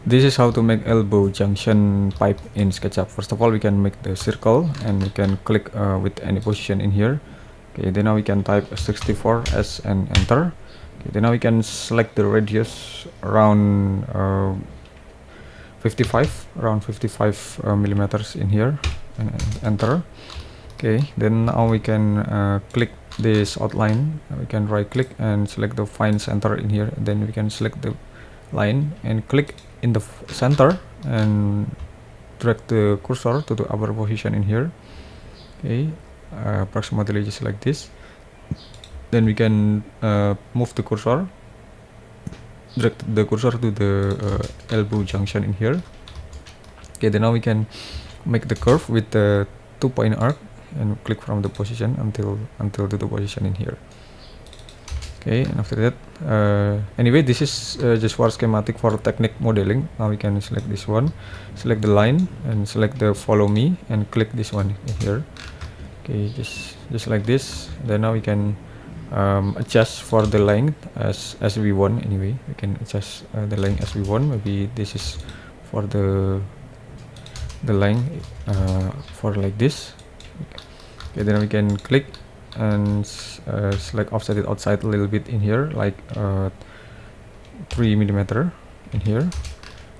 This is how to make elbow junction pipe in SketchUp. First of all, we can make the circle and we can click with any position in here. Okay, then now we can type 64 S and enter. Okay, then now we can select the radius around 55 millimeters in here and enter. Okay, then now we can click this outline. We can right click and select the find center in here. Then we can select the line and click in the center and drag the cursor to the upper position in here. Okay, approximately just like this. Then we can move the cursor, drag the cursor to the elbow junction in here. Okay, then now we can make the curve with the 2-point arc and click from the position until to the position in here. Okay, and after that, anyway, this is just for schematic for technique modeling. Now we can select this one, select the line and select the follow me and click this one in here. Okay, just like this. Then now we can adjust for the length as we want. Anyway, we can adjust the length as we want. Maybe this is for the length for like this. Okay, then we can click and select offset it outside a little bit in here, like 3 millimeter in here.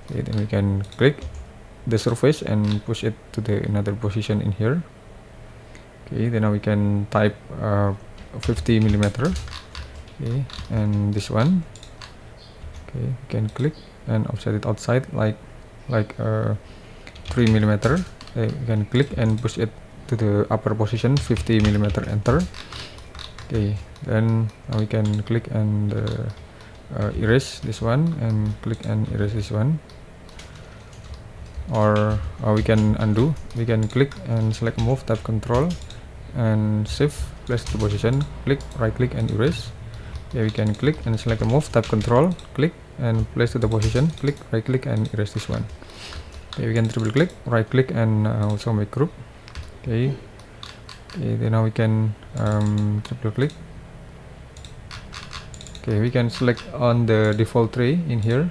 Okay, then we can click the surface and push it to the another position in here. Okay, then now we can type 50 millimeter. Okay, and this one. Okay, we can click and offset it outside like 3 millimeter. Okay, we can click and push it to the upper position 50 millimeter, enter. Okay, then now we can click and erase this one and click and erase this one, or we can undo. We can click and select move, tab control and shift, place to position, click, right click and erase. Okay, we can click and select a move, tab control, click and place to the position, click, right click and erase this one. Okay, we can triple click, right click and also make group. Okay, then now we can triple click. Okay, we can select on the default tray in here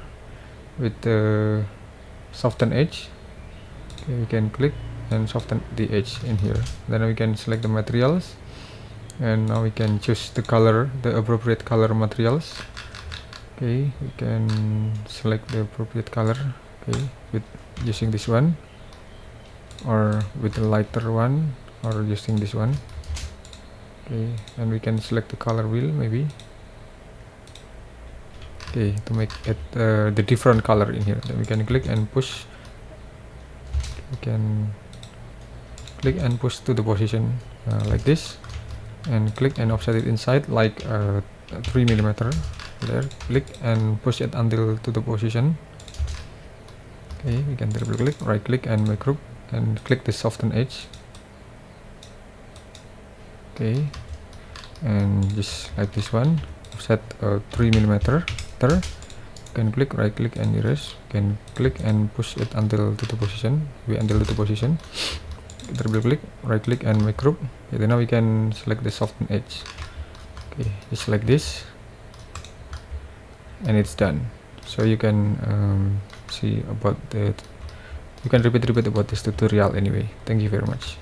with the soften edge. Okay, we can click and soften the edge in here. Then we can select the materials and now we can choose the color, the appropriate color materials. Okay, we can select the appropriate color. Okay, with using this one, or with the lighter one, or using this one. Okay, and we can select the color wheel maybe. Okay, to make it the different color in here. Then we can click and push. We can click and push to the position like this, and click and offset it inside like 3 millimeter. There, click and push it until to the position. Okay, we can triple click, right click and make group and click the soften edge. Okay, and just like this one, offset 3 millimeter. You can click, right click and erase. You can click and push it until to the position. Until to the position. Triple click, right click and make group. Okay, then now we can select the soften edge. Okay, just like this, and it's done. So you can see about the. You can repeat about this tutorial anyway. Thank you very much.